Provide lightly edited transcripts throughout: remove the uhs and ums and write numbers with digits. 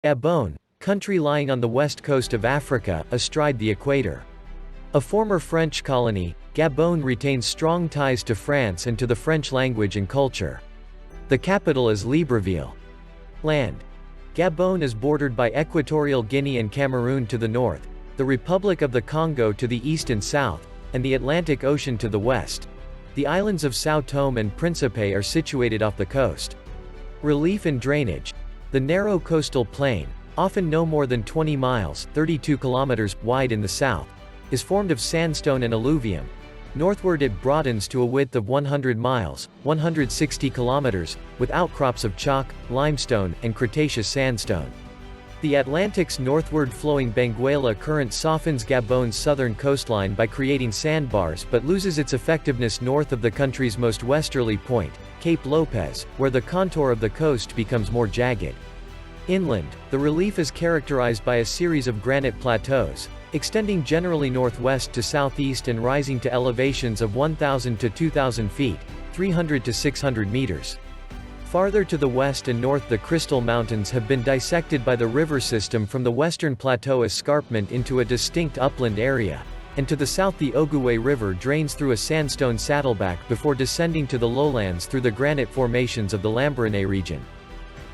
Gabon, country lying on the west coast of Africa, astride the equator. A former French colony, Gabon retains strong ties to France and to the French language and culture. The capital is Libreville. Land. Gabon is bordered by Equatorial Guinea and Cameroon to the north, the Republic of the Congo to the east and south, and the Atlantic Ocean to the west. The islands of São Tomé and Príncipe are situated off the coast. Relief and drainage. The narrow coastal plain, often no more than 20 miles (32 kilometers) wide in the south, is formed of sandstone and alluvium. Northward it broadens to a width of 100 miles (160 kilometers), with outcrops of chalk, limestone, and Cretaceous sandstone. The Atlantic's northward flowing Benguela current softens Gabon's southern coastline by creating sandbars but loses its effectiveness north of the country's most westerly point, Cape Lopez, where the contour of the coast becomes more jagged. Inland, the relief is characterized by a series of granite plateaus, extending generally northwest to southeast and rising to elevations of 1,000 to 2,000 feet, 300 to 600 meters. Farther to the west and north the Crystal Mountains have been dissected by the river system from the western plateau escarpment into a distinct upland area, and to the south the Ogooué River drains through a sandstone saddleback before descending to the lowlands through the granite formations of the Lambaréné region.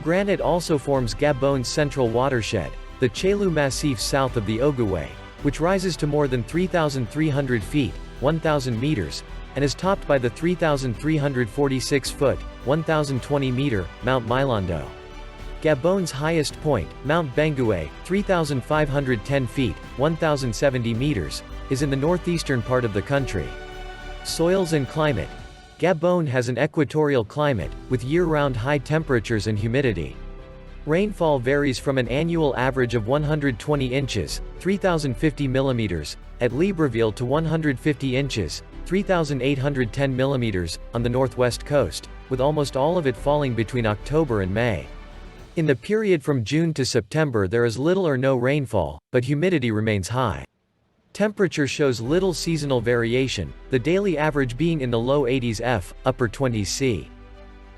Granite also forms Gabon's central watershed, the Chelou Massif south of the Ogooué, which rises to more than 3,300 feet, 1,000 meters, and is topped by the 3,346-foot, 1,020-meter, Mount Milando. Gabon's highest point, Mount Bengué, 3,510 feet, 1,070 meters, is in the northeastern part of the country. Soils and climate. Gabon has an equatorial climate, with year-round high temperatures and humidity. Rainfall varies from an annual average of 120 inches, 3,050 millimeters, at Libreville to 150 inches, 3,810 millimeters, on the northwest coast, with almost all of it falling between October and May. In the period from June to September there is little or no rainfall, but humidity remains high. Temperature shows little seasonal variation, the daily average being in the low 80s F, upper 20s C.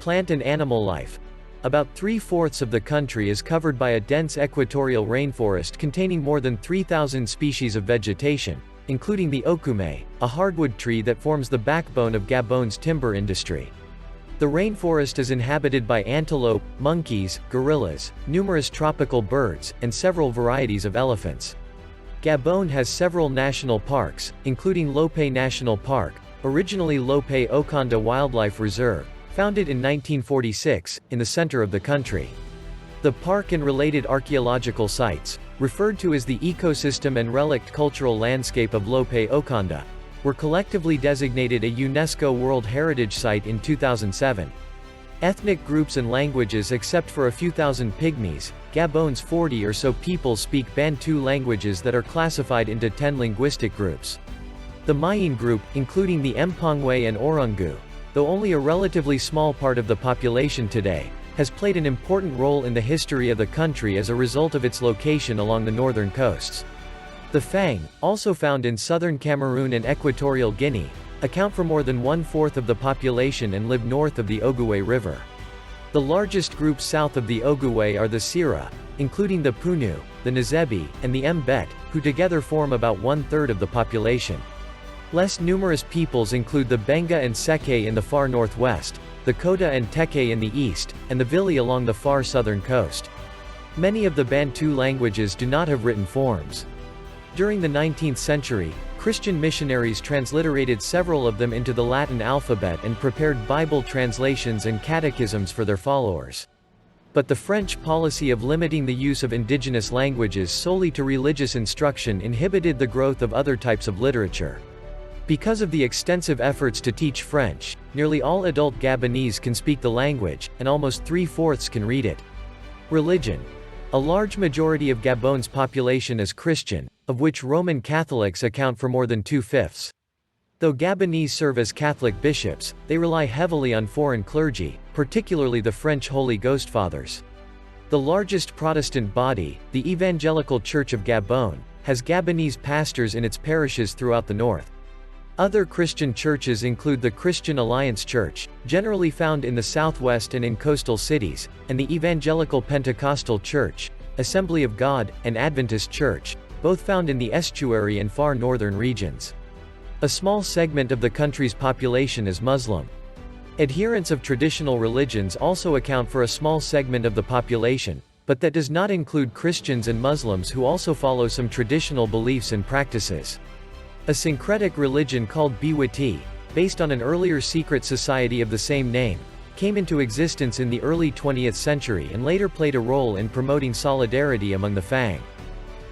Plant and animal life. About 3/4 of the country is covered by a dense equatorial rainforest containing more than 3,000 species of vegetation, including the okume, a hardwood tree that forms the backbone of Gabon's timber industry. The rainforest is inhabited by antelope, monkeys, gorillas, numerous tropical birds, and several varieties of elephants. Gabon has several national parks, including Lopé National Park, originally Lopé Okonda Wildlife Reserve, founded in 1946, in the center of the country. The park and related archaeological sites, referred to as the ecosystem and relict cultural landscape of Lopé Okonda, were collectively designated a UNESCO World Heritage Site in 2007. Ethnic groups and languages. Except for a few thousand pygmies, Gabon's 40 or so people speak Bantu languages that are classified into 10 linguistic groups. The Mayin group, including the Mpongwe and Orungu, though only a relatively small part of the population today, has played an important role in the history of the country as a result of its location along the northern coasts. The Fang, also found in southern Cameroon and Equatorial Guinea, account for more than 1/4 of the population and live north of the Ogooué River. The largest groups south of the Ogooué are the Sira, including the Punu, the Nzebi, and the Mbet, who together form about 1/3 of the population. Less numerous peoples include the Benga and Seke in the far northwest, the Kota and Teke in the east, and the Vili along the far southern coast. Many of the Bantu languages do not have written forms. During the 19th century, Christian missionaries transliterated several of them into the Latin alphabet and prepared Bible translations and catechisms for their followers. But the French policy of limiting the use of indigenous languages solely to religious instruction inhibited the growth of other types of literature. Because of the extensive efforts to teach French, nearly all adult Gabonese can speak the language, and almost 3/4 can read it. Religion. A large majority of Gabon's population is Christian, of which Roman Catholics account for more than 2/5. Though Gabonese serve as Catholic bishops, they rely heavily on foreign clergy, particularly the French Holy Ghost Fathers. The largest Protestant body, the Evangelical Church of Gabon, has Gabonese pastors in its parishes throughout the north. Other Christian churches include the Christian Alliance Church, generally found in the southwest and in coastal cities, and the Evangelical Pentecostal Church, Assembly of God, and Adventist Church, both found in the estuary and far northern regions. A small segment of the country's population is Muslim. Adherents of traditional religions also account for a small segment of the population, but that does not include Christians and Muslims who also follow some traditional beliefs and practices. A syncretic religion called Biwati, based on an earlier secret society of the same name, came into existence in the early 20th century and later played a role in promoting solidarity among the Fang.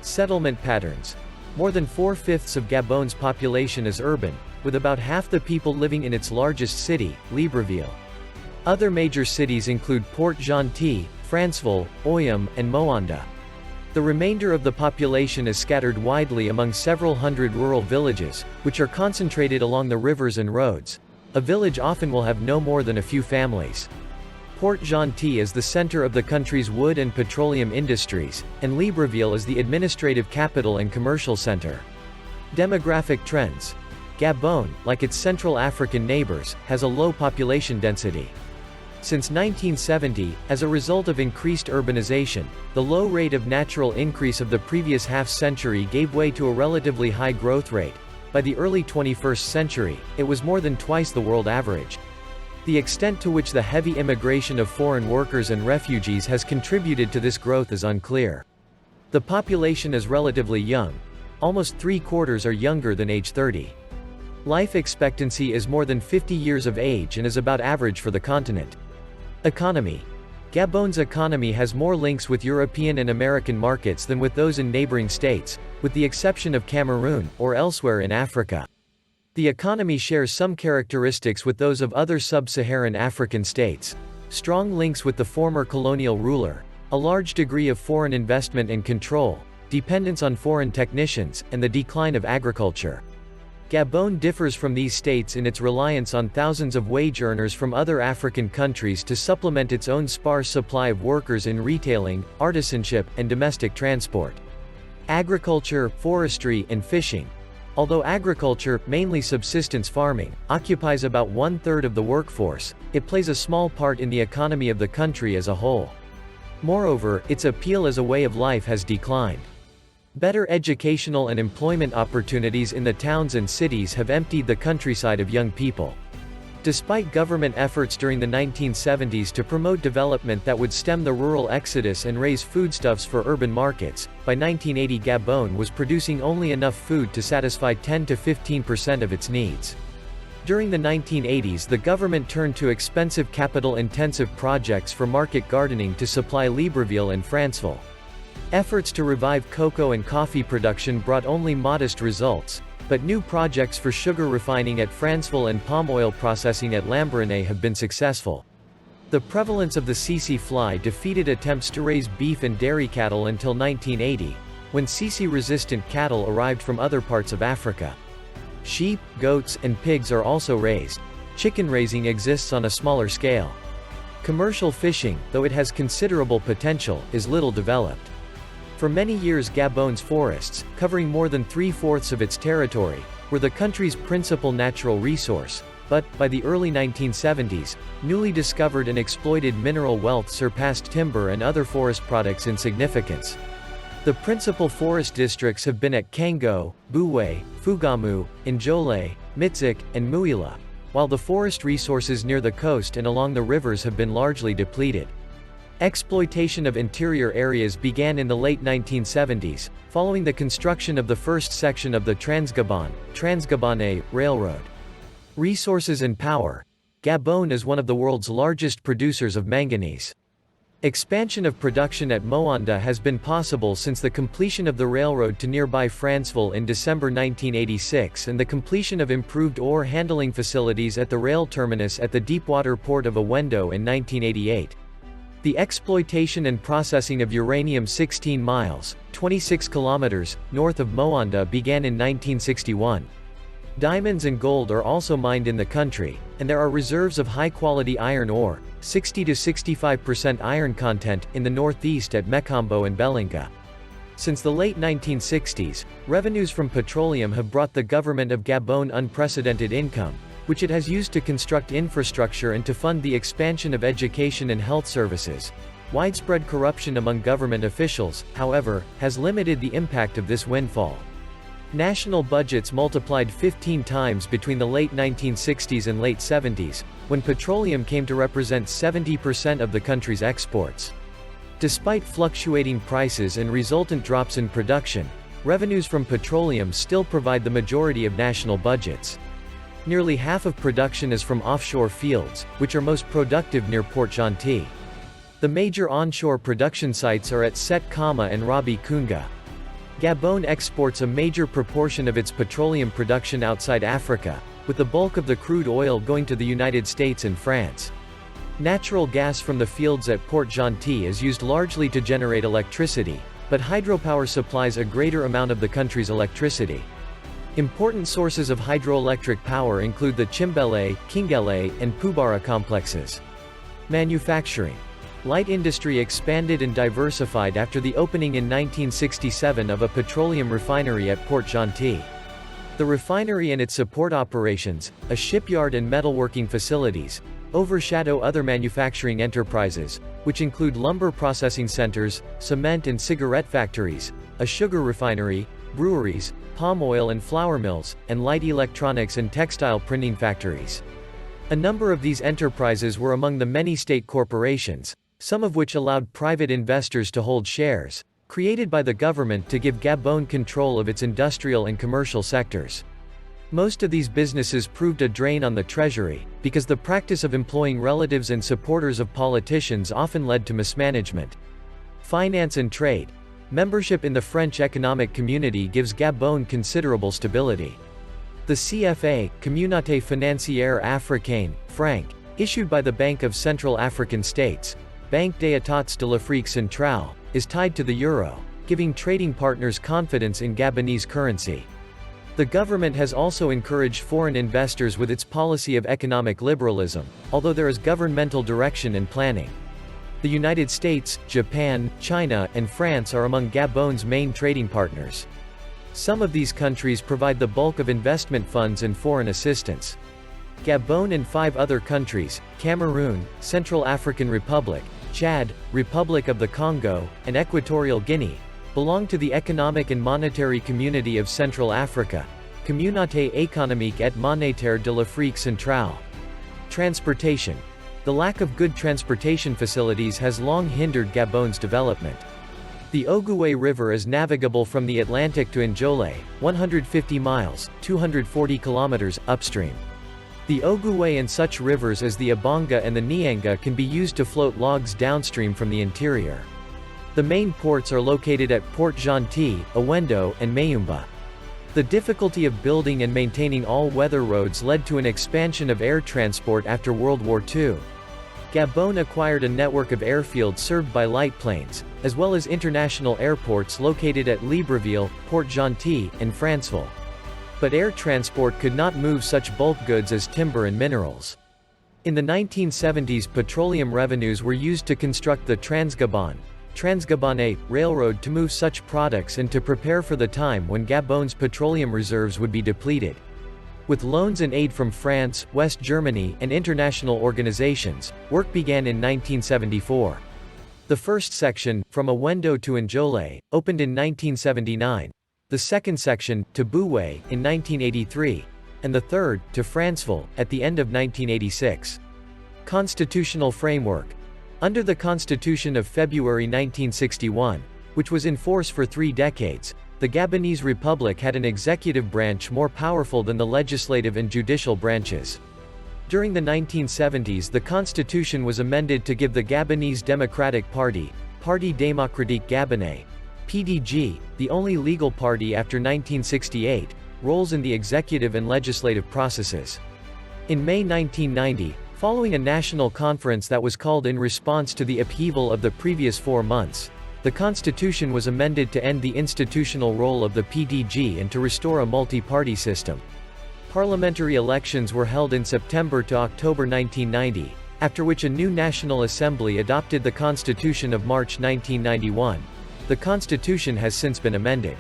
Settlement patterns. More than 4/5 of Gabon's population is urban, with about half the people living in its largest city, Libreville. Other major cities include Port-Gentil, Franceville, Oyem, and Moanda. The remainder of the population is scattered widely among several hundred rural villages, which are concentrated along the rivers and roads. A village often will have no more than a few families. Port-Gentil is the center of the country's wood and petroleum industries, and Libreville is the administrative capital and commercial center. Demographic trends. Gabon, like its Central African neighbors, has a low population density. Since 1970, as a result of increased urbanization, the low rate of natural increase of the previous half-century gave way to a relatively high growth rate. By the early 21st century, it was more than twice the world average. The extent to which the heavy immigration of foreign workers and refugees has contributed to this growth is unclear. The population is relatively young. Almost 3/4 are younger than age 30. Life expectancy is more than 50 years of age and is about average for the continent. Economy. Gabon's economy has more links with European and American markets than with those in neighboring states, with the exception of Cameroon, or elsewhere in Africa. The economy shares some characteristics with those of other sub-Saharan African states. Strong links with the former colonial ruler, a large degree of foreign investment and control, dependence on foreign technicians, and the decline of agriculture. Gabon differs from these states in its reliance on thousands of wage earners from other African countries to supplement its own sparse supply of workers in retailing, artisanship, and domestic transport. Agriculture, forestry, and fishing. Although agriculture, mainly subsistence farming, occupies about 1/3 of the workforce, it plays a small part in the economy of the country as a whole. Moreover, its appeal as a way of life has declined. Better educational and employment opportunities in the towns and cities have emptied the countryside of young people. Despite government efforts during the 1970s to promote development that would stem the rural exodus and raise foodstuffs for urban markets, by 1980 Gabon was producing only enough food to satisfy 10 to 15% of its needs. During the 1980s the government turned to expensive capital-intensive projects for market gardening to supply Libreville and Franceville. Efforts to revive cocoa and coffee production brought only modest results, but new projects for sugar refining at Franceville and palm oil processing at Lambaréné have been successful. The prevalence of the tsetse fly defeated attempts to raise beef and dairy cattle until 1980, when tsetse-resistant cattle arrived from other parts of Africa. Sheep, goats, and pigs are also raised. Chicken raising exists on a smaller scale. Commercial fishing, though it has considerable potential, is little developed. For many years Gabon's forests, covering more than 3/4 of its territory, were the country's principal natural resource, but, by the early 1970s, newly discovered and exploited mineral wealth surpassed timber and other forest products in significance. The principal forest districts have been at Kango, Boué, Fugamu, Njole, Mitzik, and Muila, while the forest resources near the coast and along the rivers have been largely depleted. Exploitation of interior areas began in the late 1970s, following the construction of the first section of the Trans-Gabonais Railroad. Resources and power. Gabon is one of the world's largest producers of manganese. Expansion of production at Moanda has been possible since the completion of the railroad to nearby Franceville in December 1986 and the completion of improved ore handling facilities at the rail terminus at the deepwater port of Awendo in 1988. The exploitation and processing of uranium 16 miles, 26 kilometers, north of Moanda began in 1961. Diamonds and gold are also mined in the country, and there are reserves of high-quality iron ore, 60 to 65% iron content, in the northeast at Mekambo and Belinga. Since the late 1960s, revenues from petroleum have brought the government of Gabon unprecedented income, which it has used to construct infrastructure and to fund the expansion of education and health services. Widespread corruption among government officials, however, has limited the impact of this windfall. National budgets multiplied 15 times between the late 1960s and late 70s, when petroleum came to represent 70% of the country's exports. Despite fluctuating prices and resultant drops in production, revenues from petroleum still provide the majority of national budgets. Nearly half of production is from offshore fields, which are most productive near Port Gentil. The major onshore production sites are at Set Kama and Rabi Kunga. Gabon exports a major proportion of its petroleum production outside Africa, with the bulk of the crude oil going to the United States and France. Natural gas from the fields at Port Gentil is used largely to generate electricity, but hydropower supplies a greater amount of the country's electricity. Important sources of hydroelectric power include the Chimbele, Kingele, and Pubara complexes. Manufacturing. Light industry expanded and diversified after the opening in 1967 of a petroleum refinery at Port Gentil. The refinery and its support operations, a shipyard and metalworking facilities, overshadow other manufacturing enterprises, which include lumber processing centers, cement and cigarette factories, a sugar refinery, breweries, palm oil and flour mills, and light electronics and textile printing factories. A number of these enterprises were among the many state corporations, some of which allowed private investors to hold shares, created by the government to give Gabon control of its industrial and commercial sectors. Most of these businesses proved a drain on the treasury, because the practice of employing relatives and supporters of politicians often led to mismanagement. Finance and trade. Membership in the French Economic Community gives Gabon considerable stability. The CFA, Communauté Financière Africaine, franc, issued by the Bank of Central African States, Banque des États de l'Afrique Centrale, is tied to the euro, giving trading partners confidence in Gabonese currency. The government has also encouraged foreign investors with its policy of economic liberalism, although there is governmental direction and planning. The United States, Japan, China, and France are among Gabon's main trading partners. Some of these countries provide the bulk of investment funds and foreign assistance. Gabon and 5 other countries, Cameroon, Central African Republic, Chad, Republic of the Congo, and Equatorial Guinea, belong to the Economic and Monetary Community of Central Africa, Communauté économique et monétaire de l'Afrique centrale. Transportation. The lack of good transportation facilities has long hindered Gabon's development. The Ogooué River is navigable from the Atlantic to Njole, 150 miles, 240 kilometers, upstream. The Ogooué and such rivers as the Abonga and the Nianga can be used to float logs downstream from the interior. The main ports are located at Port Gentil, Awendo, and Mayumba. The difficulty of building and maintaining all-weather roads led to an expansion of air transport after World War II. Gabon acquired a network of airfields served by light planes, as well as international airports located at Libreville, Port Gentil, and Franceville. But air transport could not move such bulk goods as timber and minerals. In the 1970s, petroleum revenues were used to construct the Transgabonais Railroad to move such products and to prepare for the time when Gabon's petroleum reserves would be depleted. With loans and aid from France, West Germany, and international organizations, work began in 1974. The first section, from Awendo to Njole, opened in 1979. The second section, to Boué, in 1983, and the third, to Franceville, at the end of 1986. Constitutional framework. Under the Constitution of February 1961, which was in force for 3 decades, the Gabonese Republic had an executive branch more powerful than the legislative and judicial branches. During the 1970s, the constitution was amended to give the Gabonese Democratic Party, Parti démocratique gabonais, PDG, the only legal party after 1968, roles in the executive and legislative processes. In May 1990, following a national conference that was called in response to the upheaval of the previous 4 months, the constitution was amended to end the institutional role of the PDG and to restore a multi-party system. Parliamentary elections were held in September to October 1990, after which a new National Assembly adopted the Constitution of March 1991. The Constitution has since been amended.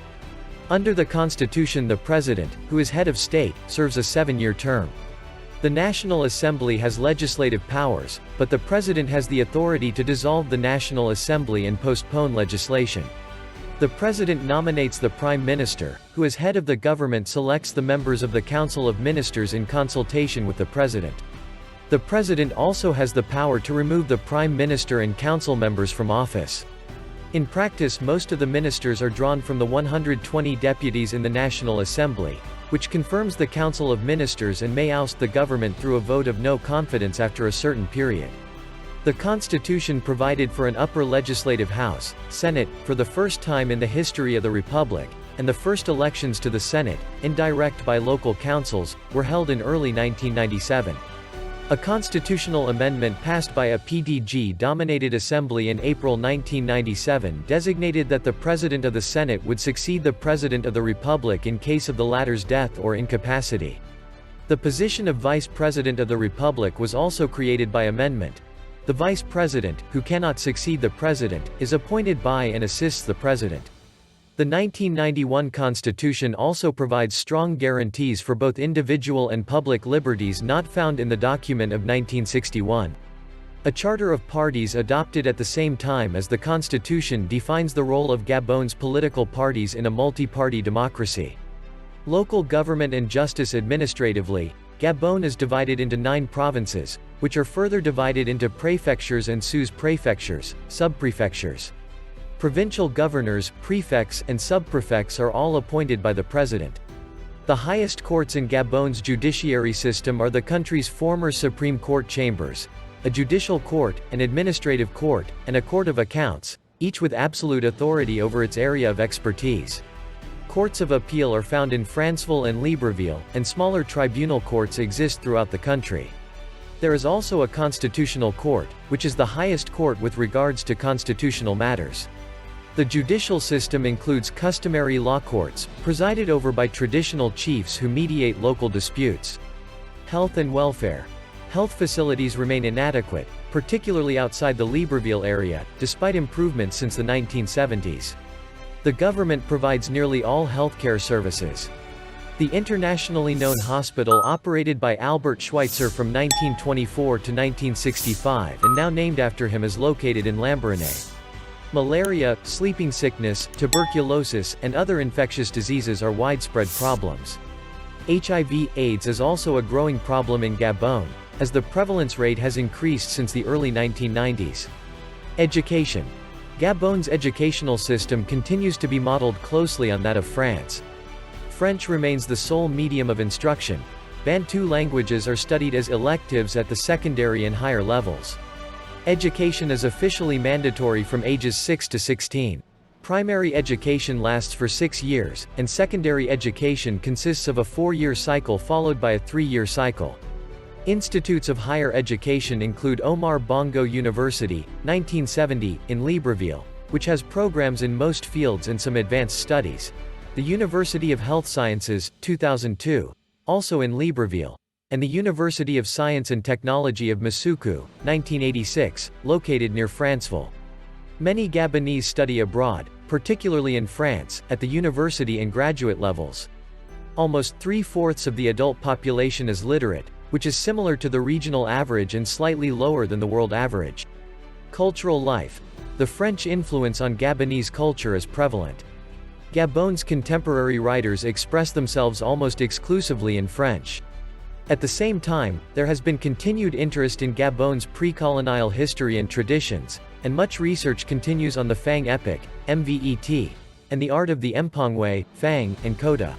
Under the Constitution, the President, who is head of state, serves a 7-year term. The National Assembly has legislative powers, but the President has the authority to dissolve the National Assembly and postpone legislation. The President nominates the Prime Minister, who as head of the government selects the members of the Council of Ministers in consultation with the President. The President also has the power to remove the Prime Minister and Council members from office. In practice, most of the ministers are drawn from the 120 deputies in the National Assembly, which confirms the Council of Ministers and may oust the government through a vote of no confidence after a certain period. The Constitution provided for an upper legislative house, Senate, for the first time in the history of the Republic, and the first elections to the Senate, indirect by local councils, were held in early 1997. A constitutional amendment passed by a PDG-dominated assembly in April 1997 designated that the President of the Senate would succeed the President of the Republic in case of the latter's death or incapacity. The position of Vice President of the Republic was also created by amendment. The Vice President, who cannot succeed the President, is appointed by and assists the President. The 1991 Constitution also provides strong guarantees for both individual and public liberties not found in the document of 1961. A charter of parties adopted at the same time as the Constitution defines the role of Gabon's political parties in a multi-party democracy. Local government and justice. Administratively, Gabon is divided into 9 provinces, which are further divided into prefectures and sous-prefectures, sub-prefectures. Provincial governors, prefects, and subprefects are all appointed by the President. The highest courts in Gabon's judiciary system are the country's former Supreme Court chambers, a judicial court, an administrative court, and a court of accounts, each with absolute authority over its area of expertise. Courts of appeal are found in Franceville and Libreville, and smaller tribunal courts exist throughout the country. There is also a constitutional court, which is the highest court with regards to constitutional matters. The judicial system includes customary law courts, presided over by traditional chiefs who mediate local disputes. Health and welfare. Health facilities remain inadequate, particularly outside the Libreville area, despite improvements since the 1970s. The government provides nearly all healthcare services. The internationally known hospital operated by Albert Schweitzer from 1924 to 1965 and now named after him is located in Lambaréné. Malaria, sleeping sickness, tuberculosis, and other infectious diseases are widespread problems. HIV/AIDS is also a growing problem in Gabon, as the prevalence rate has increased since the early 1990s. Education. Gabon's educational system continues to be modeled closely on that of France. French remains the sole medium of instruction. Bantu languages are studied as electives at the secondary and higher levels. Education is officially mandatory from ages 6 to 16. Primary education lasts for 6 years, and secondary education consists of a 4-year cycle followed by a 3-year cycle. Institutes of higher education include Omar Bongo University, 1970, in Libreville, which has programs in most fields and some advanced studies. The University of Health Sciences, 2002, also in Libreville, and the University of Science and Technology of Masuku, 1986, located near Franceville. Many Gabonese study abroad, particularly in France, at the university and graduate levels. Almost 3/4 of the adult population is literate, which is similar to the regional average and slightly lower than the world average. Cultural life. The French influence on Gabonese culture is prevalent. Gabon's contemporary writers express themselves almost exclusively in French. At the same time, there has been continued interest in Gabon's pre-colonial history and traditions, and much research continues on the Fang epic, Mvet, and the art of the Mpongwe, Fang, and Koda.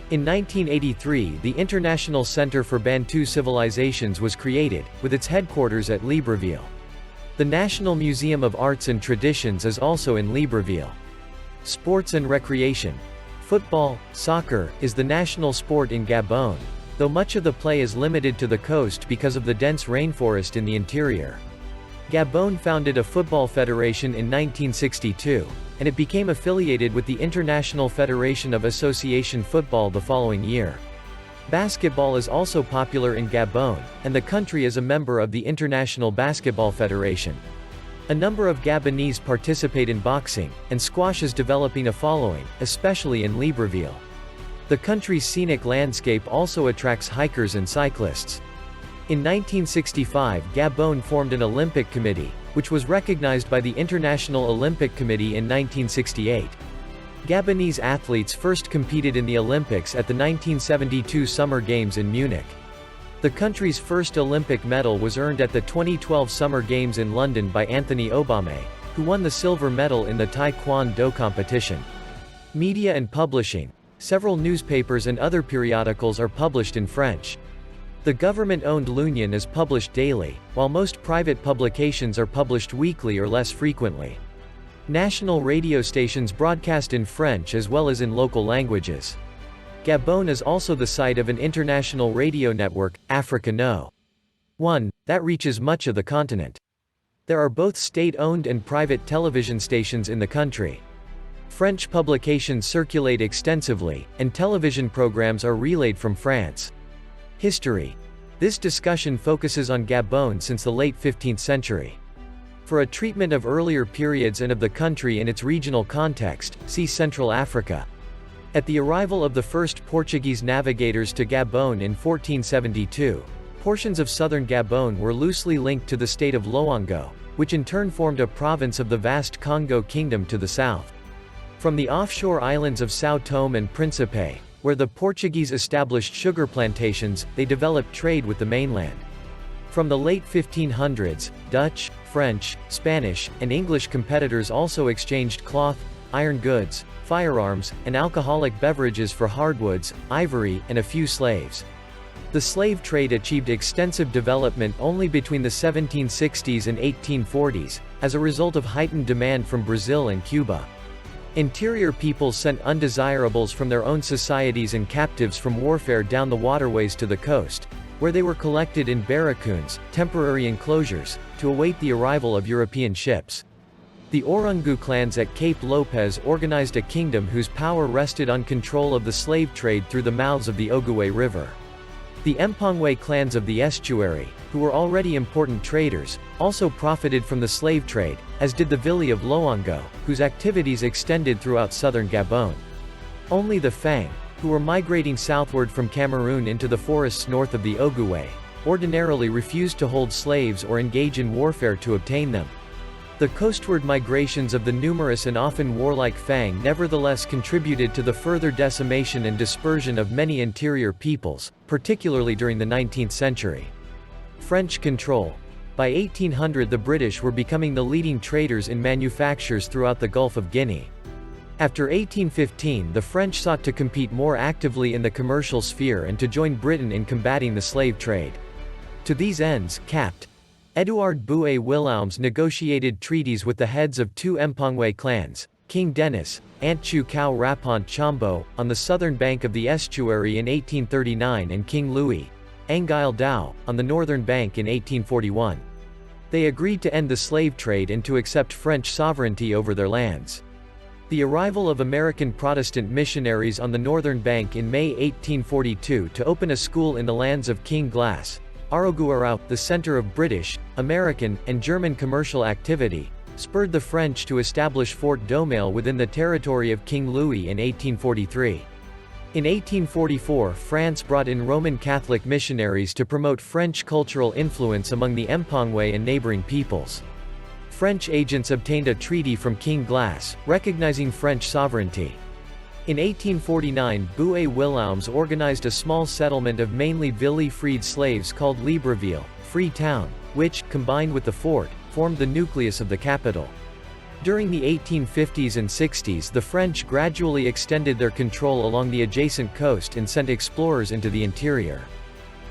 In 1983, the International Center for Bantu Civilizations was created, with its headquarters at Libreville. The National Museum of Arts and Traditions is also in Libreville. Sports and recreation. Football, soccer, is the national sport in Gabon, though much of the play is limited to the coast because of the dense rainforest in the interior. Gabon founded a football federation in 1962, and it became affiliated with the International Federation of Association Football the following year. Basketball is also popular in Gabon, and the country is a member of the International Basketball Federation. A number of Gabonese participate in boxing, and squash is developing a following, especially in Libreville. The country's scenic landscape also attracts hikers and cyclists. In 1965, Gabon formed an Olympic Committee, which was recognized by the International Olympic Committee in 1968. Gabonese athletes first competed in the Olympics at the 1972 Summer Games in Munich. The country's first Olympic medal was earned at the 2012 Summer Games in London by Anthony Obame, who won the silver medal in the Taekwondo competition. Media and publishing. Several newspapers and other periodicals are published in French. The government-owned L'Union is published daily, while most private publications are published weekly or less frequently. National radio stations broadcast in French as well as in local languages. Gabon is also the site of an international radio network, Africa No. 1, that reaches much of the continent. There are both state-owned and private television stations in the country. French publications circulate extensively, and television programs are relayed from France. History. This discussion focuses on Gabon since the late 15th century. For a treatment of earlier periods and of the country in its regional context, see Central Africa. At the arrival of the first Portuguese navigators to Gabon in 1472, portions of southern Gabon were loosely linked to the state of Loango, which in turn formed a province of the vast Congo Kingdom to the south. From the offshore islands of São Tomé and Príncipe, where the Portuguese established sugar plantations, they developed trade with the mainland. From the late 1500s, Dutch, French, Spanish, and English competitors also exchanged cloth, iron goods, firearms, and alcoholic beverages for hardwoods, ivory, and a few slaves. The slave trade achieved extensive development only between the 1760s and 1840s, as a result of heightened demand from Brazil and Cuba. Interior peoples sent undesirables from their own societies and captives from warfare down the waterways to the coast, where they were collected in barracoons, temporary enclosures, to await the arrival of European ships. The Orungu clans at Cape Lopez organized a kingdom whose power rested on control of the slave trade through the mouths of the Ogooué River. The Mpongwe clans of the estuary, who were already important traders, also profited from the slave trade, as did the Vili of Loango, whose activities extended throughout southern Gabon. Only the Fang, who were migrating southward from Cameroon into the forests north of the Ogooué, ordinarily refused to hold slaves or engage in warfare to obtain them. The coastward migrations of the numerous and often warlike Fang nevertheless contributed to the further decimation and dispersion of many interior peoples, particularly during the 19th century. French control. By 1800 the British were becoming the leading traders in manufactures throughout the Gulf of Guinea. After 1815 the French sought to compete more actively in the commercial sphere and to join Britain in combating the slave trade. To these ends, Capt. Edouard Boué Wilhelms negotiated treaties with the heads of two Mpongwe clans, King Denis, Antchu Kau Rapont Chambo, on the southern bank of the estuary in 1839 and King Louis, Anguille Dao, on the northern bank in 1841. They agreed to end the slave trade and to accept French sovereignty over their lands. The arrival of American Protestant missionaries on the northern bank in May 1842 to open a school in the lands of King Glass, Aroguarau, the center of British, American, and German commercial activity, spurred the French to establish Fort Daumale within the territory of King Louis in 1843. In 1844 France brought in Roman Catholic missionaries to promote French cultural influence among the Mpongwe and neighboring peoples. French agents obtained a treaty from King Glass, recognizing French sovereignty. In 1849 Boué Wilhelms organized a small settlement of mainly Vili-freed slaves called Libreville, Free Town, which, combined with the fort, formed the nucleus of the capital. During the 1850s and 60s the French gradually extended their control along the adjacent coast and sent explorers into the interior.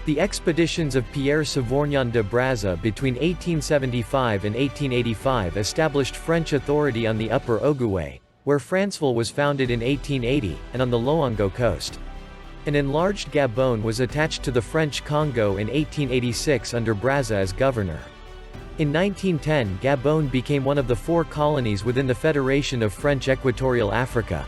The expeditions of Pierre Sévournion de Brazza between 1875 and 1885 established French authority on the upper Ogooué, where Franceville was founded in 1880, and on the Loango coast. An enlarged Gabon was attached to the French Congo in 1886 under Brazza as governor. In 1910 Gabon became one of the 4 colonies within the Federation of French Equatorial Africa.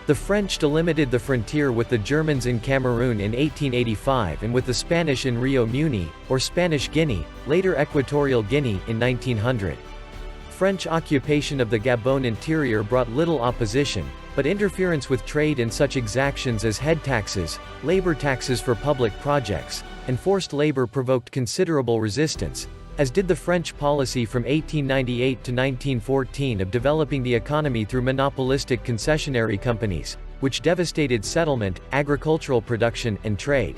The French delimited the frontier with the Germans in Cameroon in 1885 and with the Spanish in Rio Muni, or Spanish Guinea, later Equatorial Guinea, in 1900. French occupation of the Gabon interior brought little opposition, but interference with trade and such exactions as head taxes, labor taxes for public projects, and forced labor provoked considerable resistance, as did the French policy from 1898 to 1914 of developing the economy through monopolistic concessionary companies, which devastated settlement, agricultural production, and trade.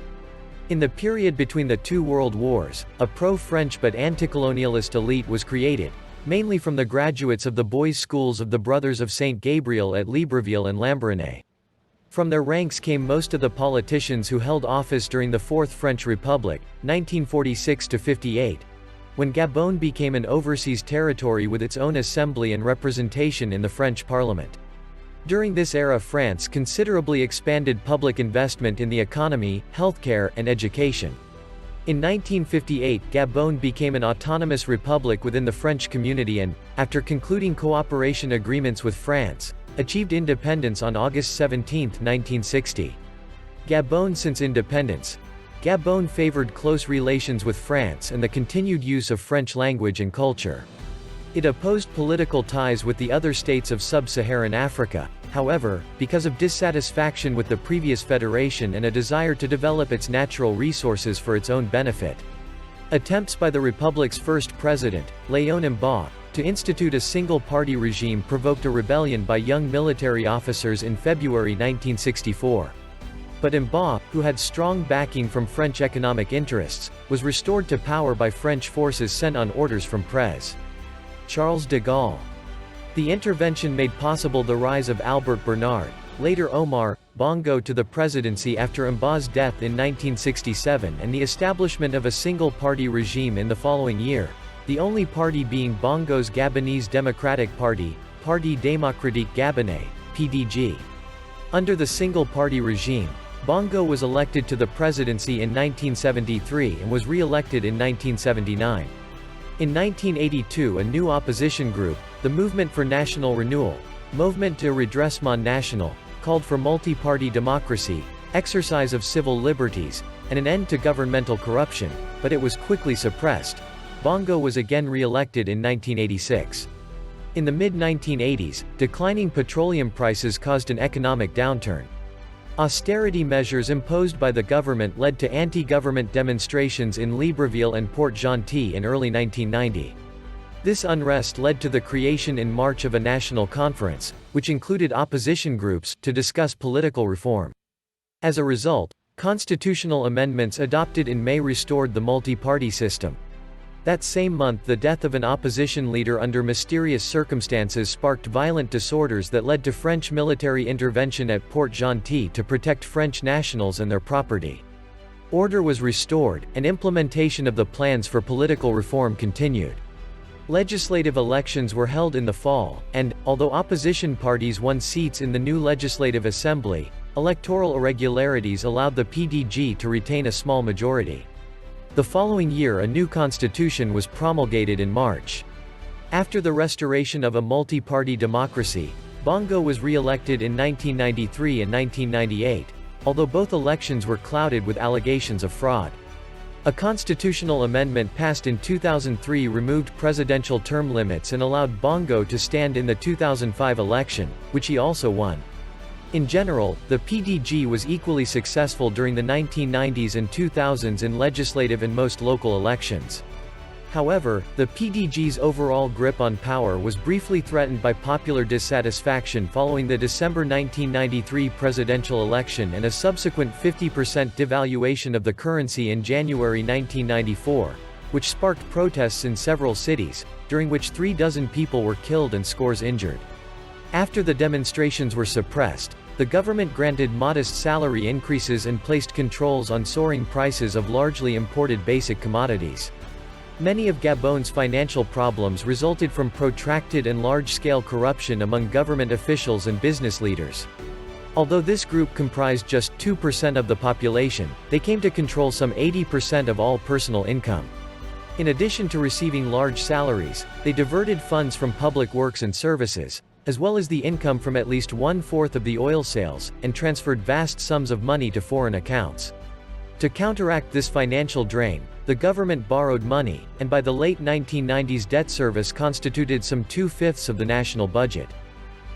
In the period between the two world wars, a pro-French but anti-colonialist elite was created, mainly from the graduates of the boys' schools of the Brothers of St. Gabriel at Libreville and Lambaréné. From their ranks came most of the politicians who held office during the Fourth French Republic, 1946–58, when Gabon became an overseas territory with its own assembly and representation in the French Parliament. During this era, France considerably expanded public investment in the economy, healthcare, and education. In 1958, Gabon became an autonomous republic within the French community and, after concluding cooperation agreements with France, achieved independence on August 17, 1960. Gabon. Since independence, Gabon favored close relations with France and the continued use of French language and culture. It opposed political ties with the other states of sub-Saharan Africa, however, because of dissatisfaction with the previous federation and a desire to develop its natural resources for its own benefit. Attempts by the republic's first president, Léon Mba, to institute a single-party regime provoked a rebellion by young military officers in February 1964. But Mba, who had strong backing from French economic interests, was restored to power by French forces sent on orders from Pres. Charles de Gaulle. The intervention made possible the rise of Albert Bernard, later Omar, Bongo to the presidency after Mba's death in 1967 and the establishment of a single-party regime in the following year, the only party being Bongo's Gabonese Democratic Party, Parti Démocratique Gabonais, PDG. Under the single-party regime, Bongo was elected to the presidency in 1973 and was re-elected in 1979. In 1982, a new opposition group, the Movement for National Renewal, Mouvement de Redressement National, called for multi-party democracy, exercise of civil liberties, and an end to governmental corruption, but it was quickly suppressed. Bongo was again re-elected in 1986. In the mid-1980s, declining petroleum prices caused an economic downturn. Austerity measures imposed by the government led to anti-government demonstrations in Libreville and Port-Gentil in early 1990. This unrest led to the creation in March of a national conference, which included opposition groups, to discuss political reform. As a result, constitutional amendments adopted in May restored the multi-party system. That same month, the death of an opposition leader under mysterious circumstances sparked violent disorders that led to French military intervention at Port-Gentil to protect French nationals and their property. Order was restored, and implementation of the plans for political reform continued. Legislative elections were held in the fall, and, although opposition parties won seats in the new Legislative Assembly, electoral irregularities allowed the PDG to retain a small majority. The following year, a new constitution was promulgated in March. After the restoration of a multi-party democracy, Bongo was re-elected in 1993 and 1998, although both elections were clouded with allegations of fraud. A constitutional amendment passed in 2003 removed presidential term limits and allowed Bongo to stand in the 2005 election, which he also won. In general, the PDG was equally successful during the 1990s and 2000s in legislative and most local elections. However, the PDG's overall grip on power was briefly threatened by popular dissatisfaction following the December 1993 presidential election and a subsequent 50% devaluation of the currency in January 1994, which sparked protests in several cities, during which 36 people were killed and scores injured. After the demonstrations were suppressed, the government granted modest salary increases and placed controls on soaring prices of largely imported basic commodities. Many of Gabon's financial problems resulted from protracted and large-scale corruption among government officials and business leaders. Although this group comprised just 2% of the population, they came to control some 80% of all personal income. In addition to receiving large salaries, they diverted funds from public works and services, as well as the income from at least 1/4 of the oil sales, and transferred vast sums of money to foreign accounts. To counteract this financial drain, the government borrowed money, and by the late 1990s debt service constituted some 2/5 of the national budget.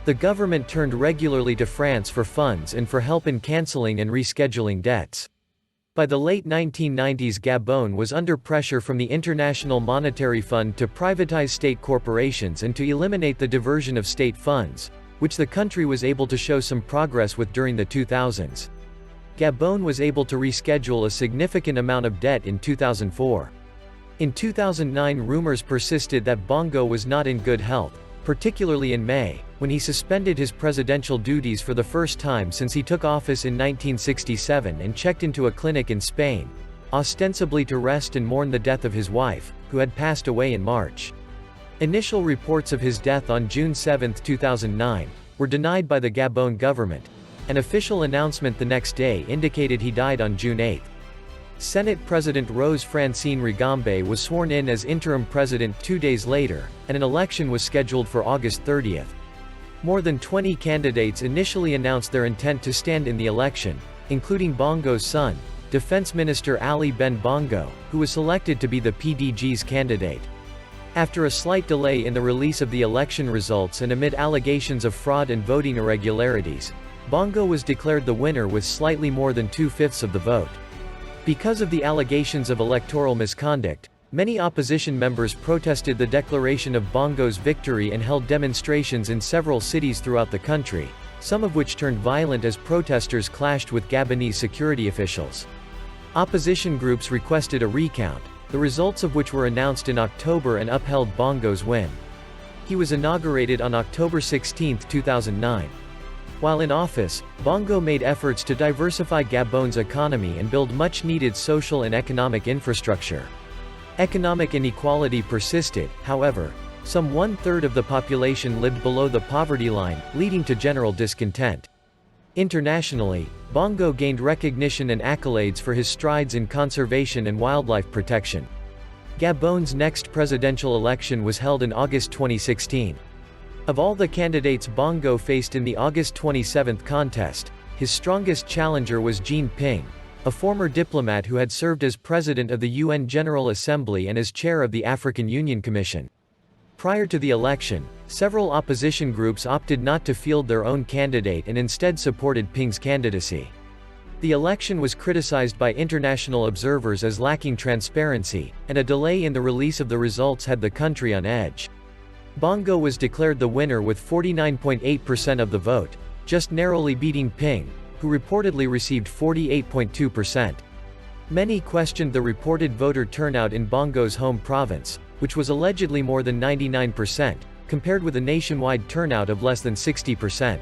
The government turned regularly to France for funds and for help in cancelling and rescheduling debts. By the late 1990s, Gabon was under pressure from the International Monetary Fund to privatize state corporations and to eliminate the diversion of state funds, which the country was able to show some progress with during the 2000s. Gabon was able to reschedule a significant amount of debt in 2004. In 2009, rumors persisted that Bongo was not in good health, particularly in May, when he suspended his presidential duties for the first time since he took office in 1967 and checked into a clinic in Spain, ostensibly to rest and mourn the death of his wife, who had passed away in March. Initial reports of his death on June 7, 2009, were denied by the Gabon government. An official announcement the next day indicated he died on June 8. Senate President Rose Francine Rigombe was sworn in as interim president 2 days later, and an election was scheduled for August 30. More than 20 candidates initially announced their intent to stand in the election, including Bongo's son, Defense Minister Ali Ben Bongo, who was selected to be the PDG's candidate. After a slight delay in the release of the election results and amid allegations of fraud and voting irregularities, Bongo was declared the winner with slightly more than 2/5 of the vote. Because of the allegations of electoral misconduct, many opposition members protested the declaration of Bongo's victory and held demonstrations in several cities throughout the country, some of which turned violent as protesters clashed with Gabonese security officials. Opposition groups requested a recount, the results of which were announced in October and upheld Bongo's win. He was inaugurated on October 16, 2009. While in office, Bongo made efforts to diversify Gabon's economy and build much-needed social and economic infrastructure. Economic inequality persisted, however. Some 1/3 of the population lived below the poverty line, leading to general discontent. Internationally, Bongo gained recognition and accolades for his strides in conservation and wildlife protection. Gabon's next presidential election was held in August 2016. Of all the candidates Bongo faced in the August 27 contest, his strongest challenger was Jean Ping, a former diplomat who had served as president of the UN General Assembly and as chair of the African Union Commission. Prior to the election, several opposition groups opted not to field their own candidate and instead supported Ping's candidacy. The election was criticized by international observers as lacking transparency, and a delay in the release of the results had the country on edge. Bongo was declared the winner with 49.8% of the vote, just narrowly beating Ping, who reportedly received 48.2%. Many questioned the reported voter turnout in Bongo's home province, which was allegedly more than 99%, compared with a nationwide turnout of less than 60%.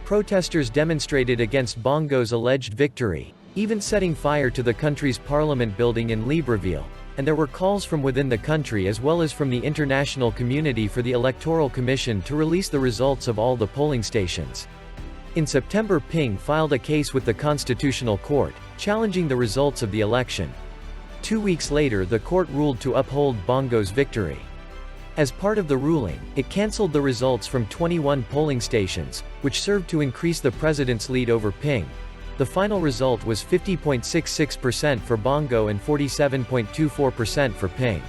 Protesters demonstrated against Bongo's alleged victory, even setting fire to the country's parliament building in Libreville, and there were calls from within the country as well as from the international community for the Electoral Commission to release the results of all the polling stations. In September, Ping filed a case with the Constitutional Court, challenging the results of the election. 2 weeks later, the court ruled to uphold Bongo's victory. As part of the ruling, it cancelled the results from 21 polling stations, which served to increase the president's lead over Ping. The final result was 50.66% for Bongo and 47.24% for Ping.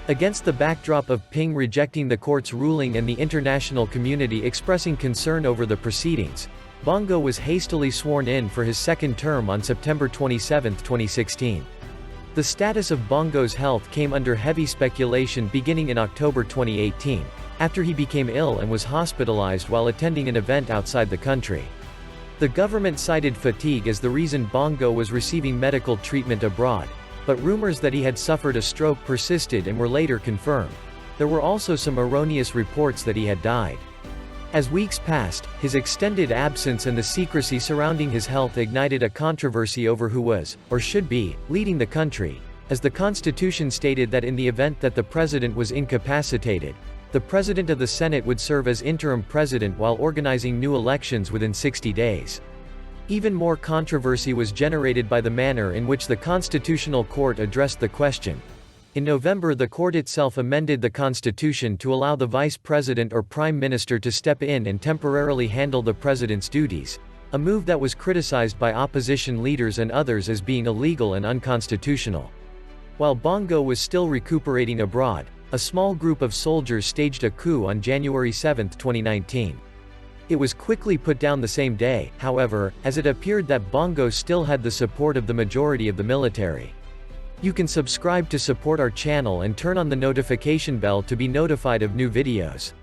Against the backdrop of Ping rejecting the court's ruling and the international community expressing concern over the proceedings, Bongo was hastily sworn in for his second term on September 27, 2016. The status of Bongo's health came under heavy speculation beginning in October 2018, after he became ill and was hospitalized while attending an event outside the country. The government cited fatigue as the reason Bongo was receiving medical treatment abroad, but rumors that he had suffered a stroke persisted and were later confirmed. There were also some erroneous reports that he had died. As weeks passed, his extended absence and the secrecy surrounding his health ignited a controversy over who was, or should be, leading the country, as the Constitution stated that in the event that the president was incapacitated, the President of the Senate would serve as interim president while organizing new elections within 60 days. Even more controversy was generated by the manner in which the Constitutional Court addressed the question. In November, the court itself amended the Constitution to allow the Vice President or Prime Minister to step in and temporarily handle the President's duties, a move that was criticized by opposition leaders and others as being illegal and unconstitutional. While Bongo was still recuperating abroad, a small group of soldiers staged a coup on January 7, 2019. It was quickly put down the same day, however, as it appeared that Bongo still had the support of the majority of the military. You can subscribe to support our channel and turn on the notification bell to be notified of new videos.